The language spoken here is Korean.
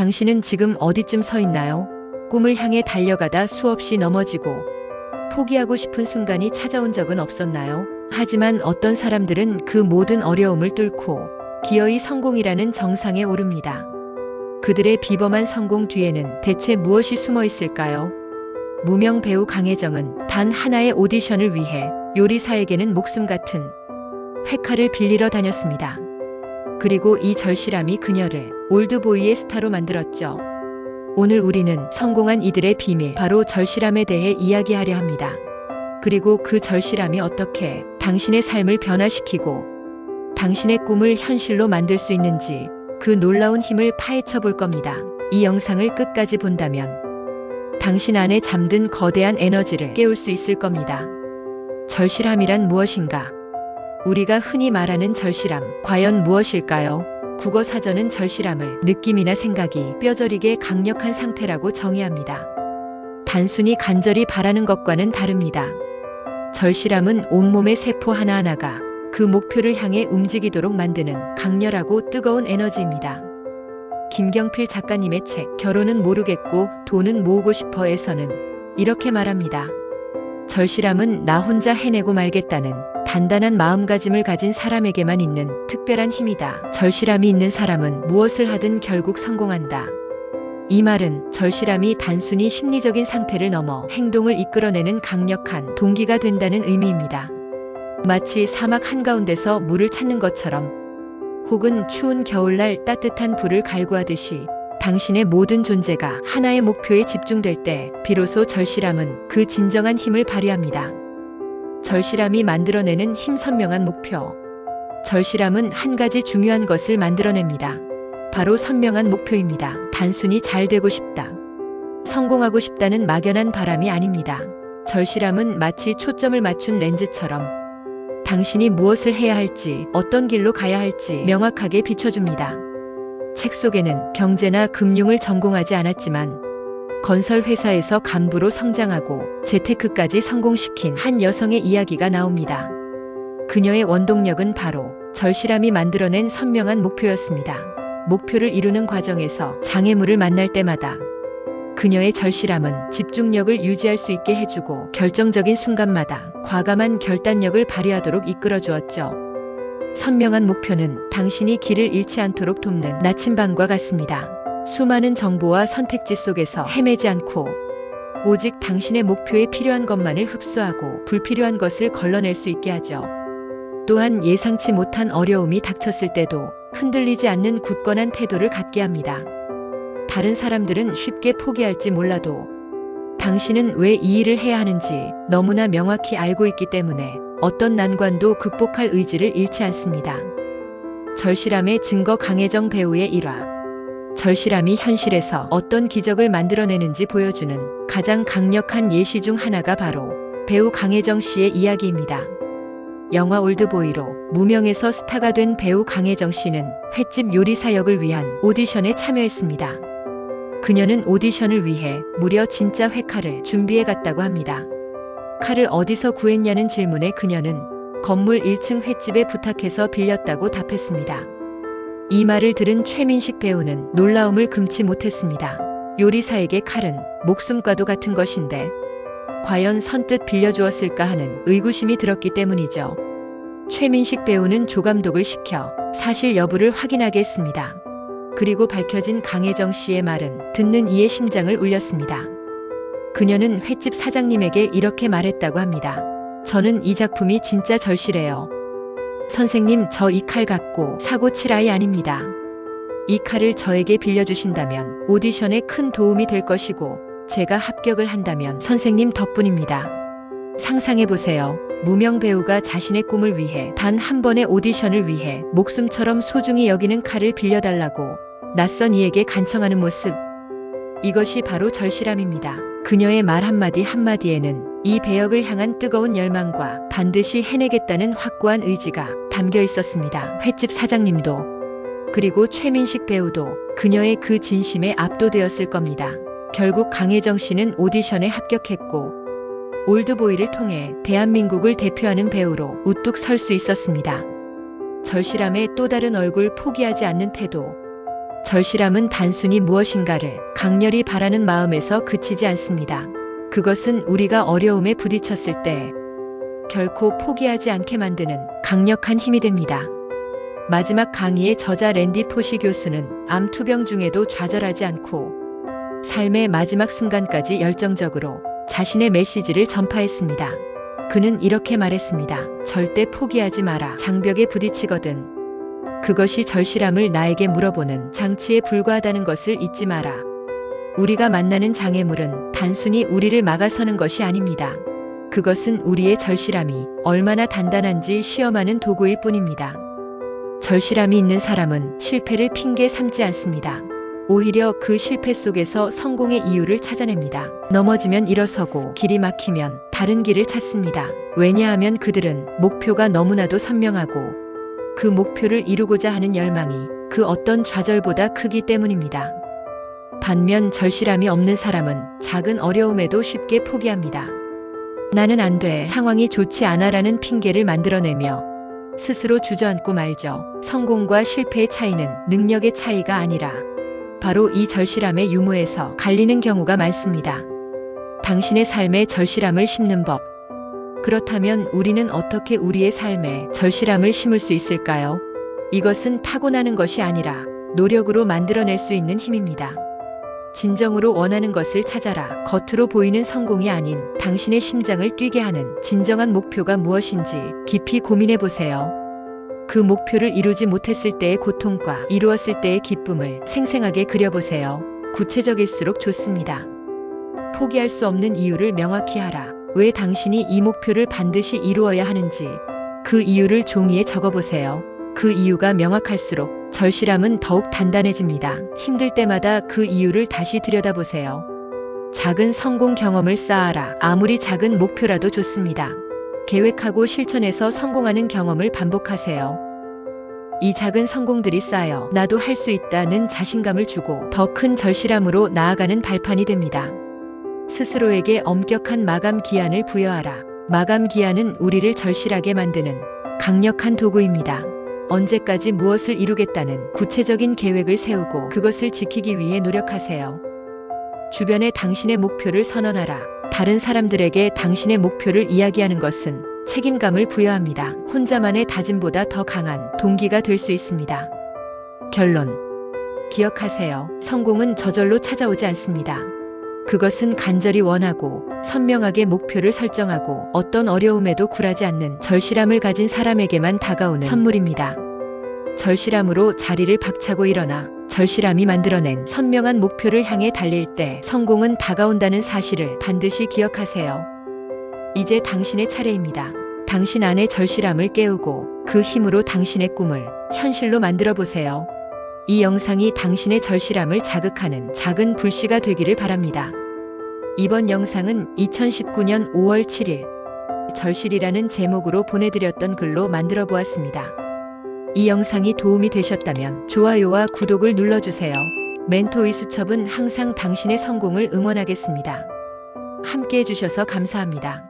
당신은 지금 어디쯤 서 있나요? 꿈을 향해 달려가다 수없이 넘어지고 포기하고 싶은 순간이 찾아온 적은 없었나요? 하지만 어떤 사람들은 그 모든 어려움을 뚫고 기어이 성공이라는 정상에 오릅니다. 그들의 비범한 성공 뒤에는 대체 무엇이 숨어 있을까요? 무명 배우 강혜정은 단 하나의 오디션을 위해 요리사에게는 목숨 같은 회칼을 빌리러 다녔습니다. 그리고 이 절실함이 그녀를 올드보이의 스타로 만들었죠. 오늘 우리는 성공한 이들의 비밀, 바로 절실함에 대해 이야기하려 합니다. 그리고 그 절실함이 어떻게 당신의 삶을 변화시키고 당신의 꿈을 현실로 만들 수 있는지, 그 놀라운 힘을 파헤쳐 볼 겁니다. 이 영상을 끝까지 본다면 당신 안에 잠든 거대한 에너지를 깨울 수 있을 겁니다. 절실함이란 무엇인가? 우리가 흔히 말하는 절실함, 과연 무엇일까요? 국어 사전은 절실함을 느낌이나 생각이 뼈저리게 강력한 상태라고 정의합니다. 단순히 간절히 바라는 것과는 다릅니다. 절실함은 온몸의 세포 하나하나가 그 목표를 향해 움직이도록 만드는 강렬하고 뜨거운 에너지입니다. 김경필 작가님의 책 결혼은 모르겠고 돈은 모으고 싶어에서는 이렇게 말합니다. 절실함은 나 혼자 해내고 말겠다는 단단한 마음가짐을 가진 사람에게만 있는 특별한 힘이다. 절실함이 있는 사람은 무엇을 하든 결국 성공한다. 이 말은 절실함이 단순히 심리적인 상태를 넘어 행동을 이끌어내는 강력한 동기가 된다는 의미입니다. 마치 사막 한가운데서 물을 찾는 것처럼, 혹은 추운 겨울날 따뜻한 불을 갈구하듯이 당신의 모든 존재가 하나의 목표에 집중될 때 비로소 절실함은 그 진정한 힘을 발휘합니다. 절실함이 만들어내는 힘선명한 목표. 절실함은 한 가지 중요한 것을 만들어냅니다. 바로 선명한 목표입니다. 단순히 잘 되고 싶다, 성공하고 싶다는 막연한 바람이 아닙니다. 절실함은 마치 초점을 맞춘 렌즈처럼 당신이 무엇을 해야 할지, 어떤 길로 가야 할지 명확하게 비춰줍니다. 책 속에는 경제나 금융을 전공하지 않았지만 건설 회사에서 간부로 성장하고 재테크까지 성공시킨 한 여성의 이야기가 나옵니다. 그녀의 원동력은 바로 절실함이 만들어낸 선명한 목표였습니다. 목표를 이루는 과정에서 장애물을 만날 때마다 그녀의 절실함은 집중력을 유지할 수 있게 해주고 결정적인 순간마다 과감한 결단력을 발휘하도록 이끌어주었죠. 선명한 목표는 당신이 길을 잃지 않도록 돕는 나침반과 같습니다. 수많은 정보와 선택지 속에서 헤매지 않고 오직 당신의 목표에 필요한 것만을 흡수하고 불필요한 것을 걸러낼 수 있게 하죠. 또한 예상치 못한 어려움이 닥쳤을 때도 흔들리지 않는 굳건한 태도를 갖게 합니다. 다른 사람들은 쉽게 포기할지 몰라도 당신은 왜 이 일을 해야 하는지 너무나 명확히 알고 있기 때문에 어떤 난관도 극복할 의지를 잃지 않습니다. 절실함의 증거, 강혜정 배우의 일화. 절실함이 현실에서 어떤 기적을 만들어내는지 보여주는 가장 강력한 예시 중 하나가 바로 배우 강혜정 씨의 이야기입니다. 영화 올드보이로 무명에서 스타가 된 배우 강혜정 씨는 횟집 요리사 역을 위한 오디션에 참여했습니다. 그녀는 오디션을 위해 무려 진짜 회칼을 준비해 갔다고 합니다. 칼을 어디서 구했냐는 질문에 그녀는 건물 1층 횟집에 부탁해서 빌렸다고 답했습니다. 이 말을 들은 최민식 배우는 놀라움을 금치 못했습니다. 요리사에게 칼은 목숨과도 같은 것인데 과연 선뜻 빌려주었을까 하는 의구심이 들었기 때문이죠. 최민식 배우는 조감독을 시켜 사실 여부를 확인하게 했습니다. 그리고 밝혀진 강혜정 씨의 말은 듣는 이의 심장을 울렸습니다. 그녀는 횟집 사장님에게 이렇게 말했다고 합니다. 저는 이 작품이 진짜 절실해요. 선생님, 저 이 칼 갖고 사고 칠 아이 아닙니다. 이 칼을 저에게 빌려주신다면 오디션에 큰 도움이 될 것이고 제가 합격을 한다면 선생님 덕분입니다. 상상해보세요. 무명 배우가 자신의 꿈을 위해 단 한 번의 오디션을 위해 목숨처럼 소중히 여기는 칼을 빌려달라고 낯선 이에게 간청하는 모습. 이것이 바로 절실함입니다. 그녀의 말 한마디 한마디에는 이 배역을 향한 뜨거운 열망과 반드시 해내겠다는 확고한 의지가 담겨 있었습니다. 횟집 사장님도, 그리고 최민식 배우도 그녀의 그 진심에 압도되었을 겁니다. 결국 강혜정 씨는 오디션에 합격했고 올드보이를 통해 대한민국을 대표하는 배우로 우뚝 설 수 있었습니다. 절실함의 또 다른 얼굴, 포기하지 않는 태도. 절실함은 단순히 무엇인가를 강렬히 바라는 마음에서 그치지 않습니다. 그것은 우리가 어려움에 부딪혔을 때 결코 포기하지 않게 만드는 강력한 힘이 됩니다. 마지막 강의의 저자 랜디 포시 교수는 암 투병 중에도 좌절하지 않고 삶의 마지막 순간까지 열정적으로 자신의 메시지를 전파했습니다. 그는 이렇게 말했습니다. 절대 포기하지 마라. 장벽에 부딪히거든 그것이 절실함을 나에게 물어보는 장치에 불과하다는 것을 잊지 마라. 우리가 만나는 장애물은 단순히 우리를 막아서는 것이 아닙니다. 그것은 우리의 절실함이 얼마나 단단한지 시험하는 도구일 뿐입니다. 절실함이 있는 사람은 실패를 핑계 삼지 않습니다. 오히려 그 실패 속에서 성공의 이유를 찾아냅니다. 넘어지면 일어서고 길이 막히면 다른 길을 찾습니다. 왜냐하면 그들은 목표가 너무나도 선명하고 그 목표를 이루고자 하는 열망이 그 어떤 좌절보다 크기 때문입니다. 반면 절실함이 없는 사람은 작은 어려움에도 쉽게 포기합니다. 나는 안 돼, 상황이 좋지 않아라는 핑계를 만들어내며 스스로 주저앉고 말죠. 성공과 실패의 차이는 능력의 차이가 아니라 바로 이 절실함의 유무에서 갈리는 경우가 많습니다. 당신의 삶에 절실함을 심는 법. 그렇다면 우리는 어떻게 우리의 삶에 절실함을 심을 수 있을까요? 이것은 타고나는 것이 아니라 노력으로 만들어낼 수 있는 힘입니다. 진정으로 원하는 것을 찾아라. 겉으로 보이는 성공이 아닌 당신의 심장을 뛰게 하는 진정한 목표가 무엇인지 깊이 고민해 보세요. 그 목표를 이루지 못했을 때의 고통과 이루었을 때의 기쁨을 생생하게 그려보세요. 구체적일수록 좋습니다. 포기할 수 없는 이유를 명확히 하라. 왜 당신이 이 목표를 반드시 이루어야 하는지 그 이유를 종이에 적어보세요. 그 이유가 명확할수록 절실함은 더욱 단단해집니다. 힘들 때마다 그 이유를 다시 들여다보세요. 작은 성공 경험을 쌓아라. 아무리 작은 목표라도 좋습니다. 계획하고 실천해서 성공하는 경험을 반복하세요. 이 작은 성공들이 쌓여 나도 할 수 있다는 자신감을 주고 더 큰 절실함으로 나아가는 발판이 됩니다. 스스로에게 엄격한 마감 기한을 부여하라. 마감 기한은 우리를 절실하게 만드는 강력한 도구입니다. 언제까지 무엇을 이루겠다는 구체적인 계획을 세우고 그것을 지키기 위해 노력하세요. 주변에 당신의 목표를 선언하라. 다른 사람들에게 당신의 목표를 이야기하는 것은 책임감을 부여합니다. 혼자만의 다짐보다 더 강한 동기가 될 수 있습니다. 결론. 기억하세요. 성공은 저절로 찾아오지 않습니다. 그것은 간절히 원하고 선명하게 목표를 설정하고 어떤 어려움에도 굴하지 않는 절실함을 가진 사람에게만 다가오는 선물입니다. 절실함으로 자리를 박차고 일어나 절실함이 만들어낸 선명한 목표를 향해 달릴 때 성공은 다가온다는 사실을 반드시 기억하세요. 이제 당신의 차례입니다. 당신 안의 절실함을 깨우고 그 힘으로 당신의 꿈을 현실로 만들어 보세요. 이 영상이 당신의 절실함을 자극하는 작은 불씨가 되기를 바랍니다. 이번 영상은 2019년 5월 7일 절실이라는 제목으로 보내드렸던 글로 만들어 보았습니다. 이 영상이 도움이 되셨다면 좋아요와 구독을 눌러주세요. 멘토 이수첩은 항상 당신의 성공을 응원하겠습니다. 함께 해주셔서 감사합니다.